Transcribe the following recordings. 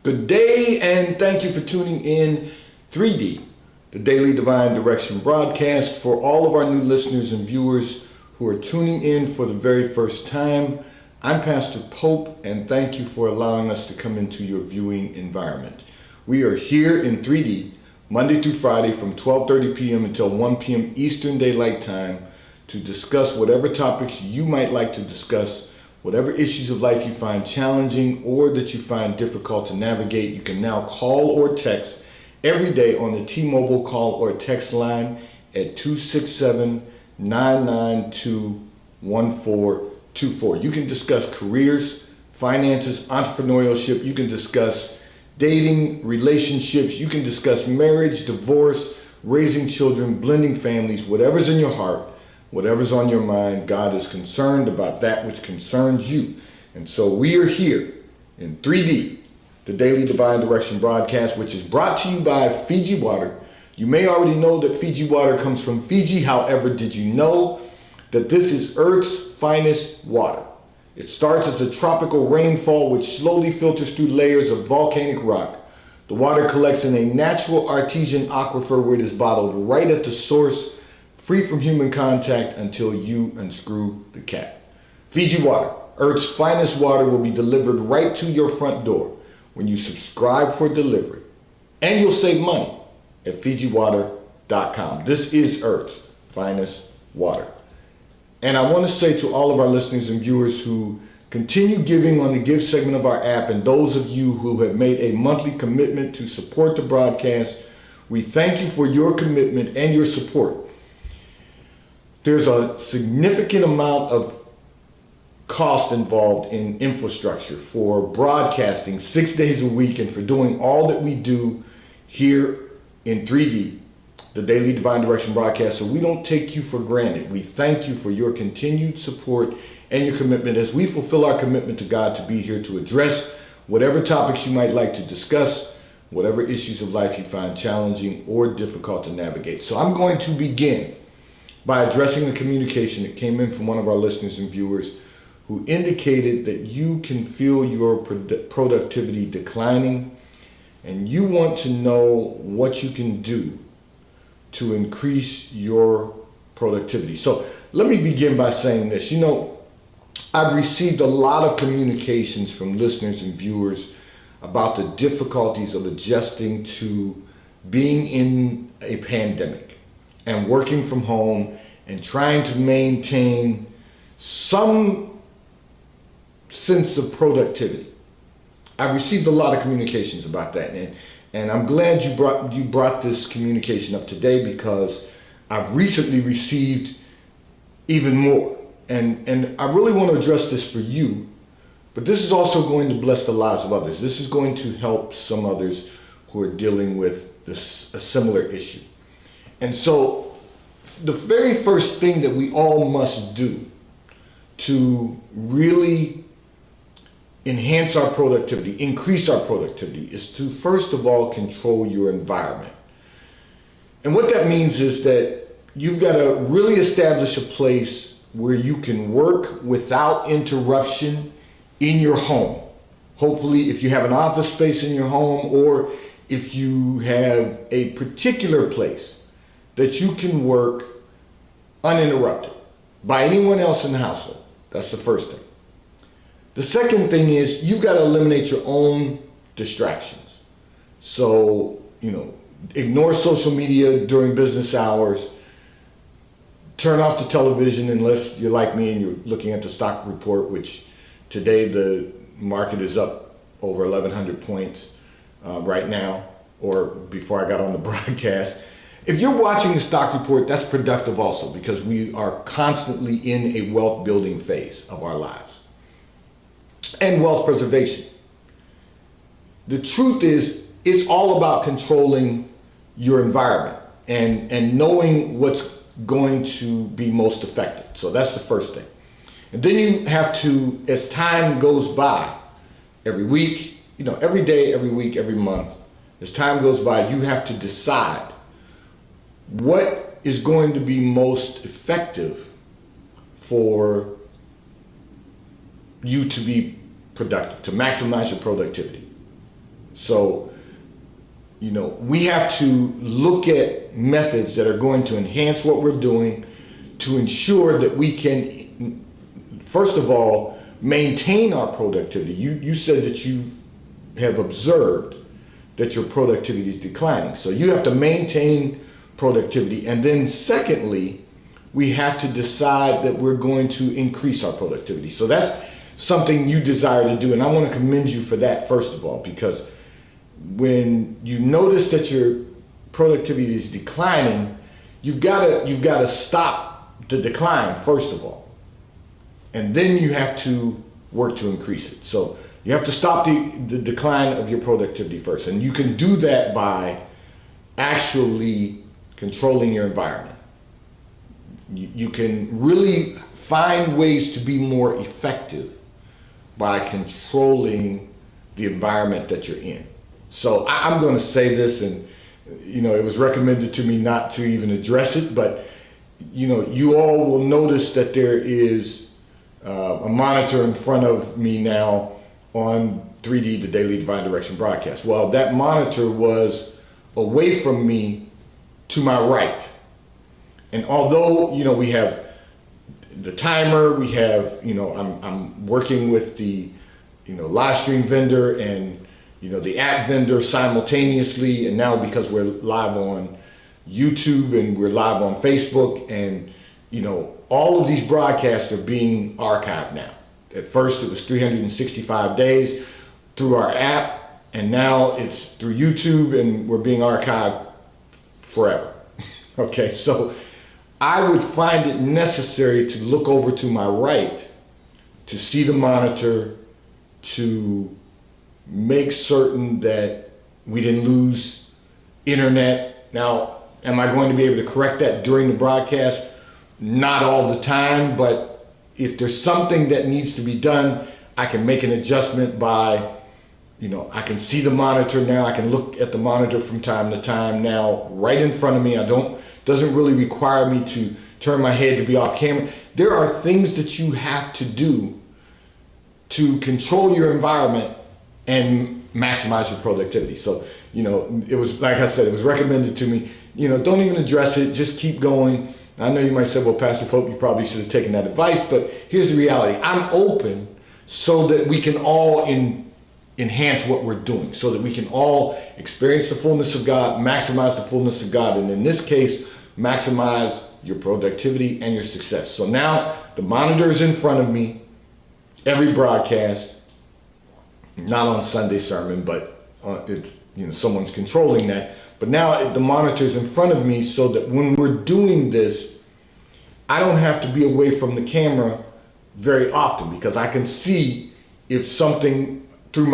Good day, and thank you for tuning in 3D, the Daily Divine Direction broadcast. For all of our new listeners and viewers who are tuning in for the very first time, I'm Pastor Pope, and thank you for allowing us to come into your viewing environment. We are here in 3D, Monday through Friday from 12:30 p.m. until 1 p.m. Eastern Daylight Time to discuss whatever topics you might like to discuss. Whatever issues of life you find challenging or that you find difficult to navigate, you can now call or text every day on the T-Mobile call or text line at 267-992-1424. You can discuss careers, finances, entrepreneurship. You can discuss dating, relationships. You can discuss marriage, divorce, raising children, blending families, whatever's in your heart. Whatever's on your mind, God is concerned about that which concerns you. And so we are here in 3D, the Daily Divine Direction broadcast, which is brought to you by Fiji Water. You may already know that Fiji Water comes from Fiji. However, did you know that this is Earth's finest water? It starts as a tropical rainfall which slowly filters through layers of volcanic rock. The water collects in a natural artesian aquifer where it is bottled right at the source, free from human contact until you unscrew the cap. Fiji Water, Earth's finest water, will be delivered right to your front door when you subscribe for delivery. And you'll save money at FijiWater.com. This is Earth's finest water. And I want to say to all of our listeners and viewers who continue giving on the Give segment of our app, and those of you who have made a monthly commitment to support the broadcast, we thank you for your commitment and your support. There's a significant amount of cost involved in infrastructure for broadcasting 6 days a week and for doing all that we do here in 3D, the Daily Divine Direction broadcast. So we don't take you for granted. We thank you for your continued support and your commitment as we fulfill our commitment to God to be here to address whatever topics you might like to discuss, whatever issues of life you find challenging or difficult to navigate. So I'm going to begin by addressing the communication that came in from one of our listeners and viewers who indicated that you can feel your productivity declining and you want to know what you can do to increase your productivity. So let me begin by saying this. You know, I've received a lot of communications from listeners and viewers about the difficulties of adjusting to being in a pandemic and working from home and trying to maintain some sense of productivity. I've received a lot of communications about that, and I'm glad you brought this communication up today because I've recently received even more. And I really want to address this for you, but this is also going to bless the lives of others. This is going to help some others who are dealing with a similar issue. And so the very first thing that we all must do to really enhance our productivity, increase our productivity, is to first of all control your environment. And what that means is that you've got to really establish a place where you can work without interruption in your home. Hopefully, if you have an office space in your home, or if you have a particular place that you can work uninterrupted by anyone else in the household. That's the first thing. The second thing is you've got to eliminate your own distractions. So, ignore social media during business hours. Turn off the television unless you're like me and you're looking at the stock report, which today the market is up over 1,100 points right now, or before I got on the broadcast. If you're watching the stock report, that's productive also because we are constantly in a wealth building phase of our lives and wealth preservation. The truth is, it's all about controlling your environment and knowing what's going to be most effective. So that's the first thing. And then you have to, as time goes by, every week, every day, every week, every month, as time goes by, you have to decide what is going to be most effective for you to be productive, to maximize your productivity. So, we have to look at methods that are going to enhance what we're doing to ensure that we can, first of all, maintain our productivity. You said that you have observed that your productivity is declining. So you have to maintain productivity. And then secondly, we have to decide that we're going to increase our productivity. So that's something you desire to do. And I want to commend you for that, first of all, because when you notice that your productivity is declining, you've got to stop the decline, first of all. And then you have to work to increase it. So you have to stop the decline of your productivity first. And you can do that by actually controlling your environment. You can really find ways to be more effective by controlling the environment that you're in. So I'm going to say this, and it was recommended to me not to even address it, but you all will notice that there is a monitor in front of me now on 3D, the Daily Divine Direction broadcast. Well, that monitor was away from me to my right. And although, we have the timer, we have, I'm working with the, live stream vendor and, the app vendor simultaneously. And now because we're live on YouTube and we're live on Facebook and, all of these broadcasts are being archived now. At first it was 365 days through our app, and now it's through YouTube and we're being archived forever. Okay, so I would find it necessary to look over to my right to see the monitor, to make certain that we didn't lose internet. Now, am I going to be able to correct that during the broadcast? Not all the time, but if there's something that needs to be done, I can make an adjustment by, I can see the monitor now. I can look at the monitor from time to time now, right in front of me. Doesn't really require me to turn my head to be off camera. There are things that you have to do to control your environment and maximize your productivity. So, it was, like I said, it was recommended to me, don't even address it, just keep going. I know you might say, well, Pastor Pope, you probably should have taken that advice, but here's the reality. I'm open so that we can all enhance what we're doing, so that we can all experience the fullness of God, maximize the fullness of God, and in this case, maximize your productivity and your success. So now the monitor is in front of me, every broadcast, not on Sunday sermon, but it's, someone's controlling that. But now the monitor's in front of me so that when we're doing this, I don't have to be away from the camera very often, because I can see if something through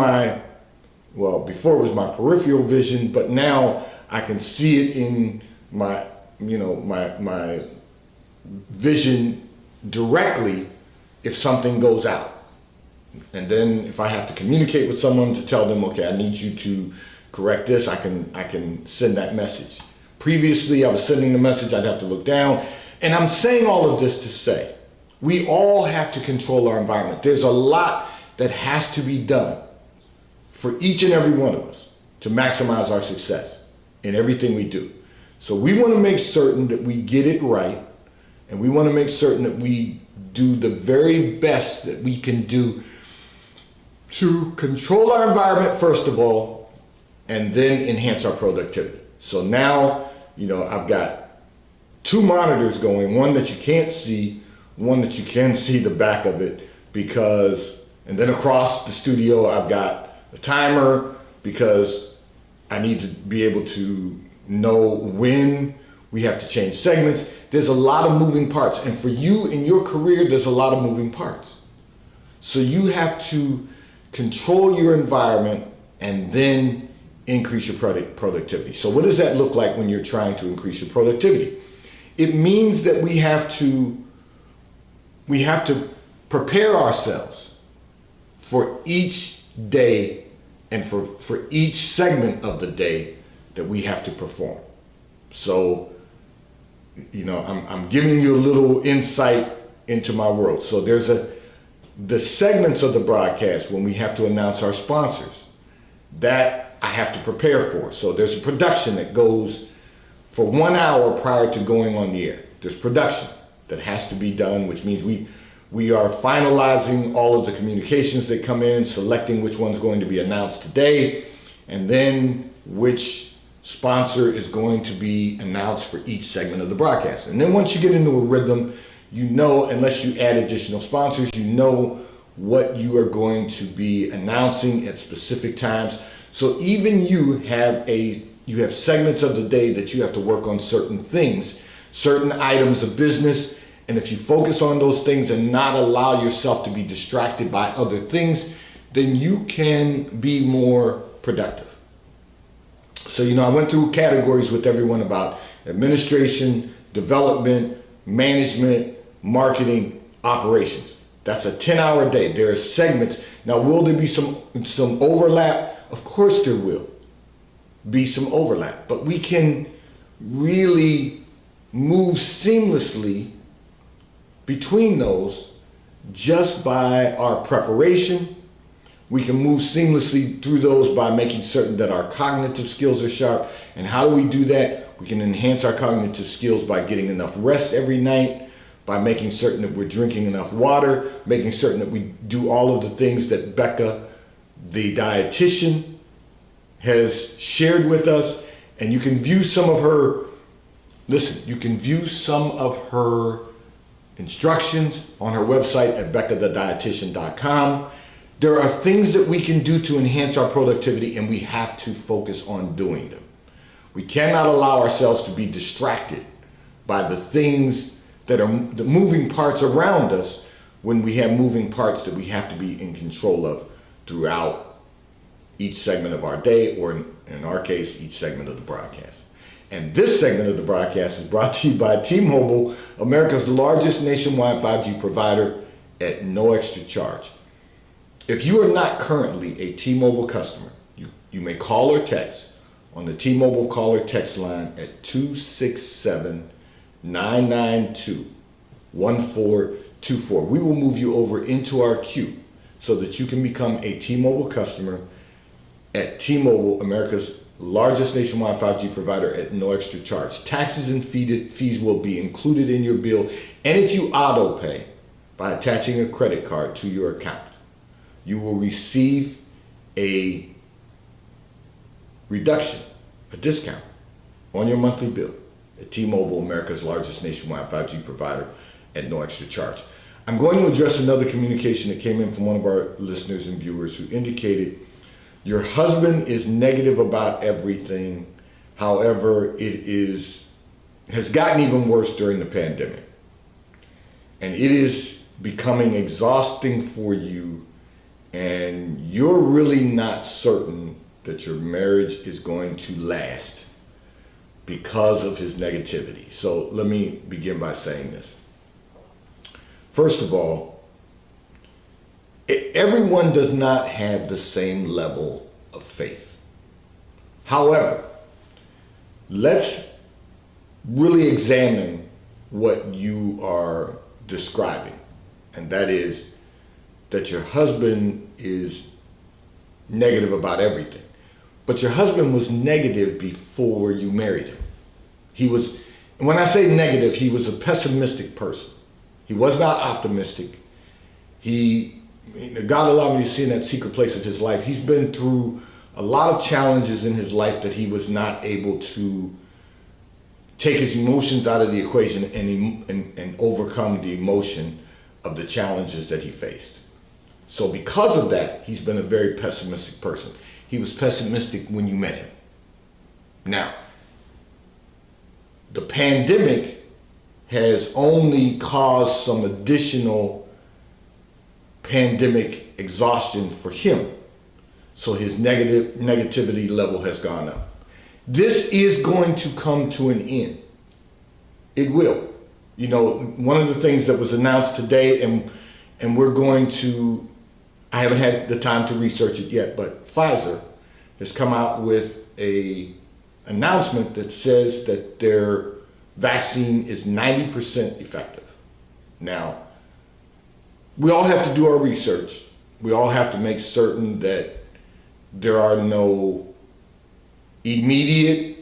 before it was my peripheral vision, but now I can see it in my vision directly if something goes out. And then if I have to communicate with someone to tell them, okay, I need you to correct this, I can send that message. Previously, I was sending the message, I'd have to look down. And I'm saying all of this to say, we all have to control our environment. There's a lot that has to be done for each and every one of us to maximize our success in everything we do. So we want to make certain that we get it right, and we want to make certain that we do the very best that we can do to control our environment, first of all, and then enhance our productivity. So now, I've got two monitors going, one that you can't see, one that you can see the back of it, and then across the studio, I've got a timer, because I need to be able to know when we have to change segments. There's a lot of moving parts, and for you in your career, there's a lot of moving parts. So you have to control your environment and then increase your productivity. So what does that look like when you're trying to increase your productivity? It means that we have to prepare ourselves for each day and for each segment of the day that we have to perform. So, I'm giving you a little insight into my world. So there's the segments of the broadcast when we have to announce our sponsors. That I have to prepare for. So there's a production that goes for 1 hour prior to going on the air. There's production that has to be done, which means we are finalizing all of the communications that come in, selecting which one's going to be announced today, and then which sponsor is going to be announced for each segment of the broadcast. And then once you get into a rhythm, you know, unless you add additional sponsors, you know what you are going to be announcing at specific times. So even you have segments of the day that you have to work on certain things, certain items of business. And if you focus on those things and not allow yourself to be distracted by other things, then you can be more productive. So, I went through categories with everyone about administration, development, management, marketing, operations. That's a 10-hour day. There are segments. Now, will there be some overlap? Of course there will be some overlap, but we can really move seamlessly between those just by our preparation. We can move seamlessly through those by making certain that our cognitive skills are sharp. And how do we do that? We can enhance our cognitive skills by getting enough rest every night, by making certain that we're drinking enough water, making certain that we do all of the things that Becca, the dietitian, has shared with us. And you can view some of her, instructions on her website at BeccaTheDietitian.com. There are things that we can do to enhance our productivity, and we have to focus on doing them. We cannot allow ourselves to be distracted by the things that are the moving parts around us when we have moving parts that we have to be in control of throughout each segment of our day, or in our case, each segment of the broadcast. And this segment of the broadcast is brought to you by T-Mobile, America's largest nationwide 5G provider at no extra charge. If you are not currently a T-Mobile customer, you may call or text on the T-Mobile call or text line at 267-992-1424. We will move you over into our queue so that you can become a T-Mobile customer at T-Mobile, America's largest nationwide 5G provider at no extra charge. Taxes and fees will be included in your bill. And if you auto pay by attaching a credit card to your account, you will receive a reduction, a discount on your monthly bill at T-Mobile, America's largest nationwide 5G provider at no extra charge. I'm going to address another communication that came in from one of our listeners and viewers who indicated your husband is negative about everything. However, has gotten even worse during the pandemic. And it is becoming exhausting for you, and you're really not certain that your marriage is going to last because of his negativity. So let me begin by saying this. First of all, everyone does not have the same level of faith. However, let's really examine what you are describing, and that is that your husband is negative about everything. But your husband was negative before you married him. And when I say negative, he was a pessimistic person. He was not optimistic. God allowed me to see in that secret place of his life. He's been through a lot of challenges in his life that he was not able to take his emotions out of the equation and overcome the emotion of the challenges that he faced. So because of that, he's been a very pessimistic person. He was pessimistic when you met him. Now, the pandemic has only caused some additional pandemic exhaustion for him. So his negativity level has gone up. This is going to come to an end. It will. One of the things that was announced today, and we're going to, I haven't had the time to research it yet, but Pfizer has come out with a announcement that says that their vaccine is 90% effective. Now, we all have to do our research. We all have to make certain that there are no immediate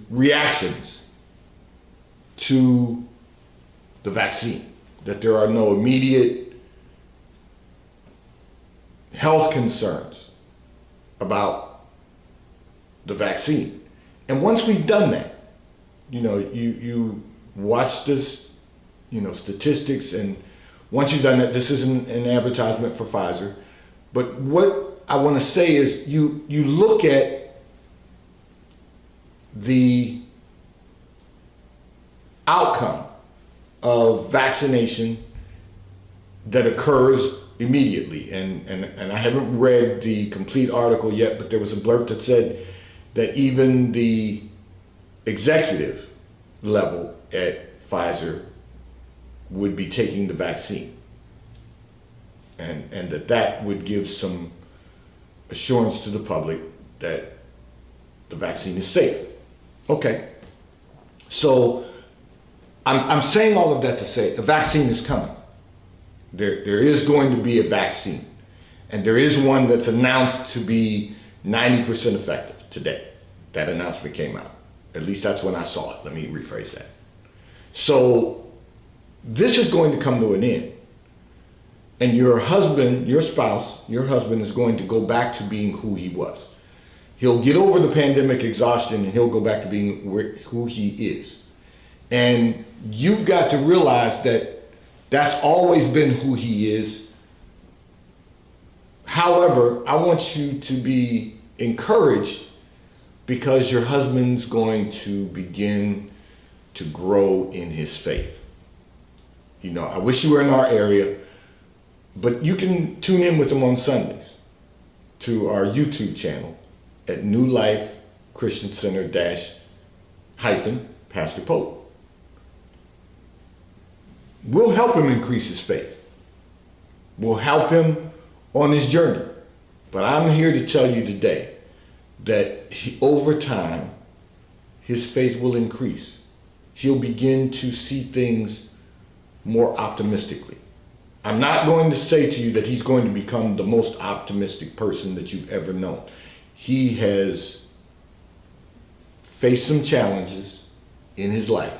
reactions to the vaccine, that there are no immediate health concerns about the vaccine. And once we've done that, you watch this, statistics, and once you've done that, this isn't an advertisement for Pfizer, but what I want to say is you look at the outcome of vaccination that occurs immediately. And I haven't read the complete article yet, but there was a blurb that said that even the executive level at Pfizer would be taking the vaccine. And that would give some assurance to the public that the vaccine is safe. Okay. So I'm saying all of that to say a vaccine is coming. There is going to be a vaccine. And there is one that's announced to be 90% effective today. That announcement came out. At least that's when I saw it. Let me rephrase that. So this is going to come to an end. And your husband, your spouse, your husband is going to go back to being who he was. He'll get over the pandemic exhaustion and he'll go back to being who he is. And you've got to realize that that's always been who he is. However, I want you to be encouraged because your husband's going to begin to grow in his faith. I wish you were in our area, but you can tune in with him on Sundays to our YouTube channel at New Life Christian Center - Pastor Pope. We'll help him increase his faith. We'll help him on his journey. But I'm here to tell you today that over time, his faith will increase. He'll begin to see things more optimistically. I'm not going to say to you that he's going to become the most optimistic person that you've ever known. He has faced some challenges in his life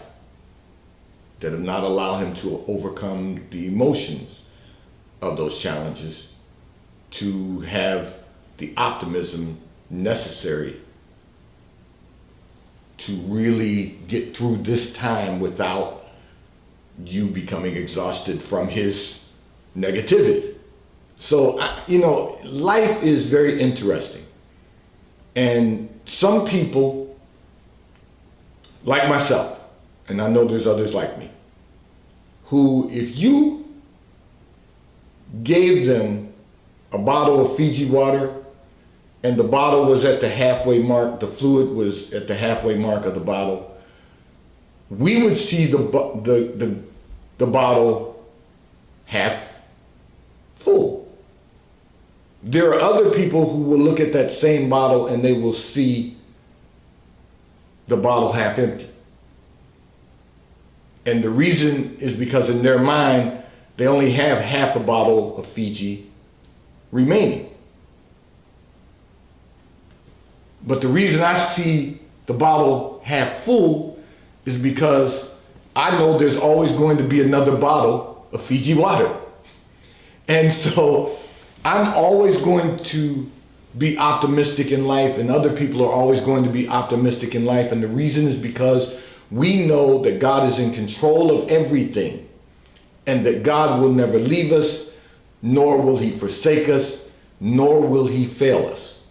that have not allowed him to overcome the emotions of those challenges to have the optimism necessary to really get through this time without you becoming exhausted from his negativity. So, life is very interesting. And some people, like myself, and I know there's others like me, who if you gave them a bottle of Fiji water and the bottle was at the halfway mark, the fluid was at the halfway mark of the bottle, we would see the bottle half full. There are other people who will look at that same bottle and they will see the bottle half empty. And the reason is because in their mind, they only have half a bottle of Fiji remaining. But the reason I see the bottle half full is because I know there's always going to be another bottle of Fiji water. And so I'm always going to be optimistic in life, and other people are always going to be optimistic in life. And the reason is because we know that God is in control of everything and that God will never leave us, nor will he forsake us, nor will he fail us.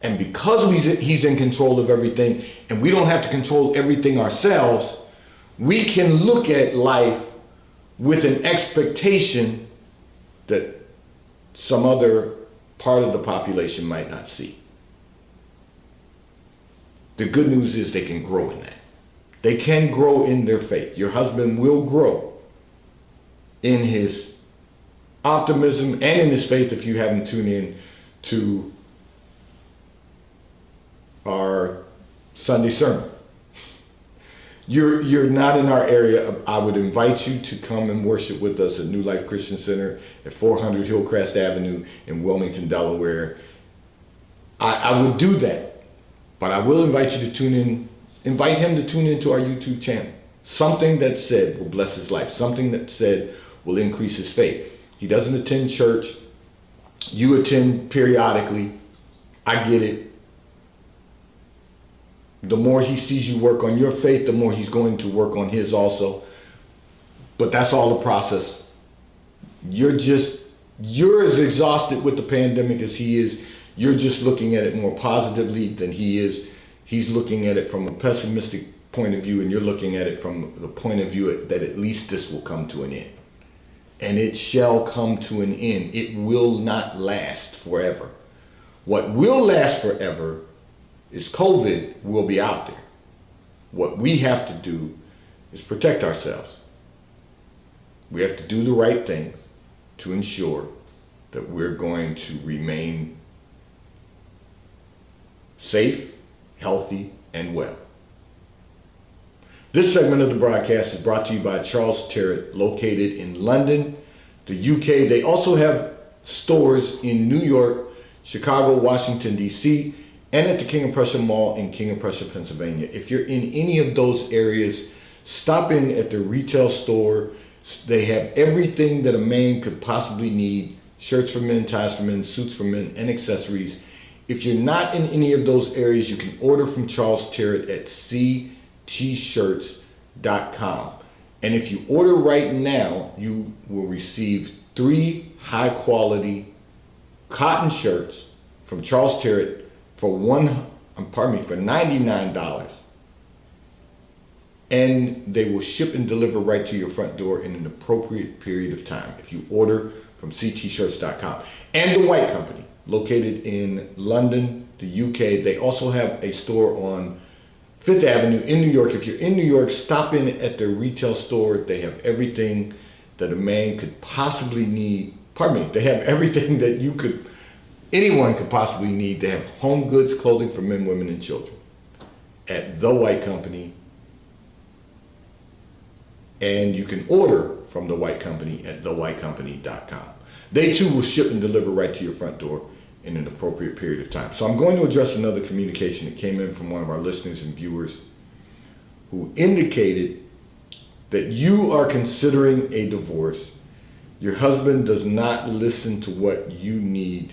And because he's in control of everything and we don't have to control everything ourselves, we can look at life with an expectation that some other part of the population might not see. The good news is they can grow in that. They can grow in their faith. Your husband will grow in his optimism and in his faith if you haven't tuned in to our Sunday sermon. you're not in our area, I would invite you to come and worship with us at New Life Christian Center at 400 Hillcrest Avenue in Wilmington, Delaware. I would do that, but I will invite you to tune in. Invite him to tune into our YouTube channel. Something that said will bless his life. Something that said will increase his faith. He doesn't attend church. You attend periodically. I get it. The more he sees you work on your faith, the more he's going to work on his also. But that's all a process. You're as exhausted with the pandemic as he is. You're just looking at it more positively than he is. He's looking at it from a pessimistic point of view, and you're looking at it from the point of view that at least this will come to an end. And it shall come to an end. It will not last forever. What will last forever is COVID will be out there. What we have to do is protect ourselves. We have to do the right thing to ensure that we're going to remain safe, healthy, and well. This segment of the broadcast is brought to you by Charles Terrett, located in London, the UK. They also have stores in New York, Chicago, Washington, D.C., and at the King of Prussia Mall in King of Prussia, Pennsylvania. If you're in any of those areas, stop in at the retail store. They have everything that a man could possibly need: shirts for men, ties for men, suits for men, and accessories. If you're not in any of those areas, you can order from Charles Terrett at ctshirts.com. And if you order right now, you will receive 3 high-quality cotton shirts from Charles Terrett for $99, and they will ship and deliver right to your front door in an appropriate period of time if you order from ctshirts.com. And The White Company, located in London, the UK. They also have a store on 5th Avenue in New York. If you're in New York, stop in at their retail store. They have everything that a man could possibly need. They have everything that anyone could possibly need. They have home goods, clothing for men, women, and children at The White Company. And you can order from The White Company at thewhitecompany.com. They too will ship and deliver right to your front door in an appropriate period of time. So I'm going to address another communication that came in from one of our listeners and viewers who indicated that you are considering a divorce. Your husband does not listen to what you need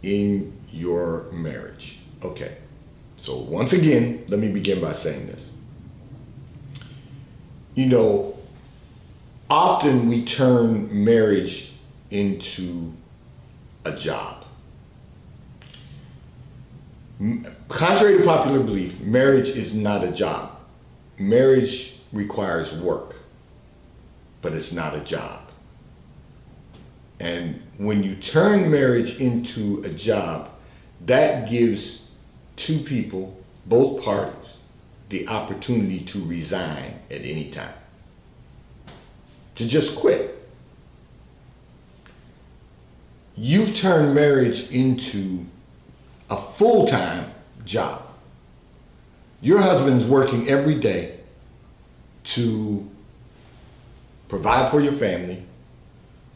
in your marriage. Okay, so once again, let me begin by saying this. Often we turn marriage into a job. Contrary to popular belief, marriage is not a job. Marriage requires work, but it's not a job. And when you turn marriage into a job, that gives two people, both parties, the opportunity to resign at any time, to just quit. You've turned marriage into a full-time job. Your husband is working every day to provide for your family,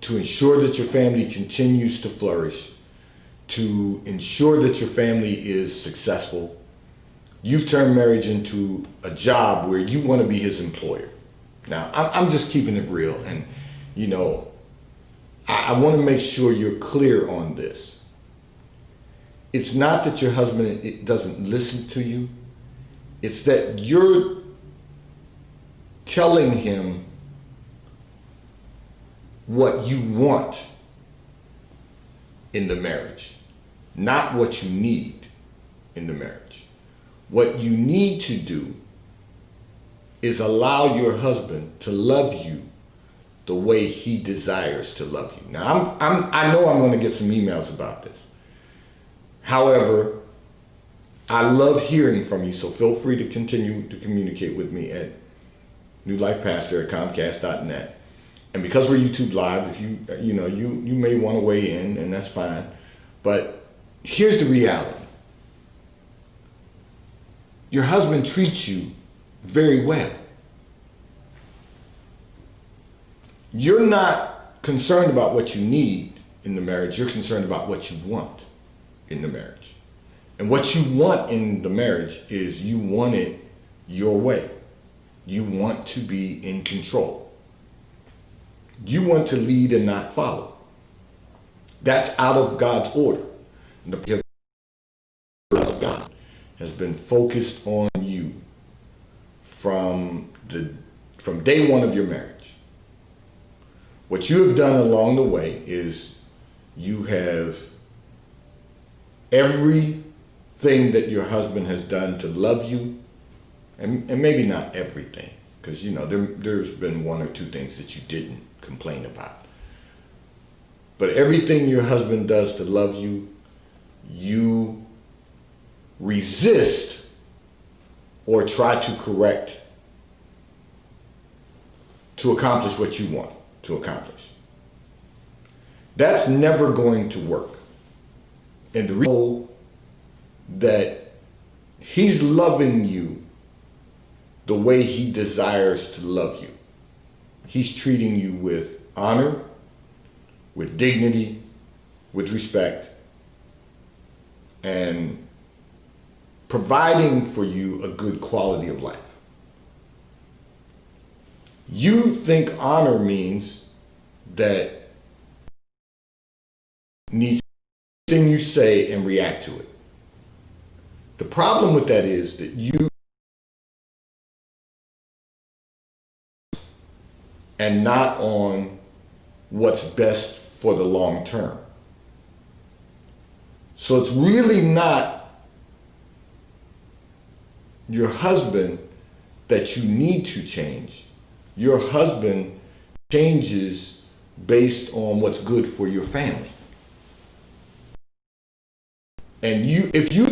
to ensure that your family continues to flourish, to ensure that your family is successful. You've turned marriage into a job where you want to be his employer. Now, I'm just keeping it real, and I want to make sure you're clear on this. It's not that your husband doesn't listen to you. It's that you're telling him what you want in the marriage, not what you need in the marriage. What you need to do is allow your husband to love you the way he desires to love you. Now, I know I'm going to get some emails about this. However, I love hearing from you, so feel free to continue to communicate with me at newlifepastor@comcast.net. And because we're YouTube Live, if you may want to weigh in, and that's fine. But here's the reality. Your husband treats you very well. You're not concerned about what you need in the marriage, you're concerned about what you want in the marriage. And what you want in the marriage is you want it your way. You want to be in control. You want to lead and not follow. That's out of God's order. The order of God has been focused on you from day one of your marriage. What you have done along the way is you have everything that your husband has done to love you, and maybe not everything, because there's been one or two things that you didn't complain about. But everything your husband does to love you, you resist or try to correct to accomplish what you want to accomplish. That's never going to work. And the reason that he's loving you the way he desires to love you. He's treating you with honor, with dignity, with respect, and providing for you a good quality of life. You think honor means that needs everything you say and react to it. The problem with that is that you and not on what's best for the long term. So it's really not your husband that you need to change. Your husband changes based on what's good for your family. And if you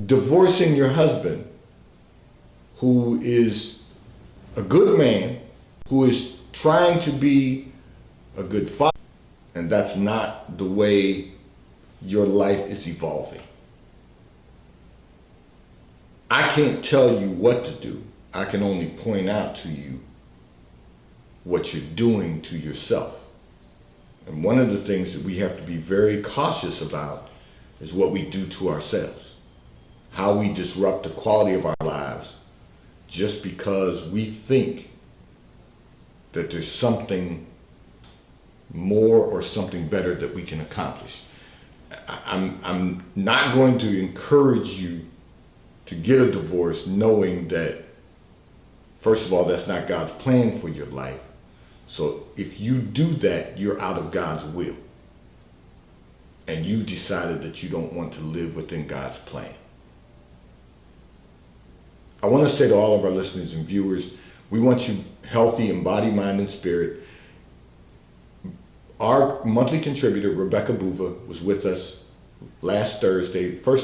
divorcing your husband, who is a good man, who is trying to be a good father, and that's not the way your life is evolving. I can't tell you what to do. I can only point out to you what you're doing to yourself. And one of the things that we have to be very cautious about is what we do to ourselves. How we disrupt the quality of our lives just because we think that there's something more or something better that we can accomplish. I'm not going to encourage you to get a divorce knowing that, first of all, that's not God's plan for your life. So if you do that, you're out of God's will. And you've decided that you don't want to live within God's plan. I want to say to all of our listeners and viewers, we want you healthy in body, mind, and spirit. Our monthly contributor, Rebecca Buva, was with us last Thursday, first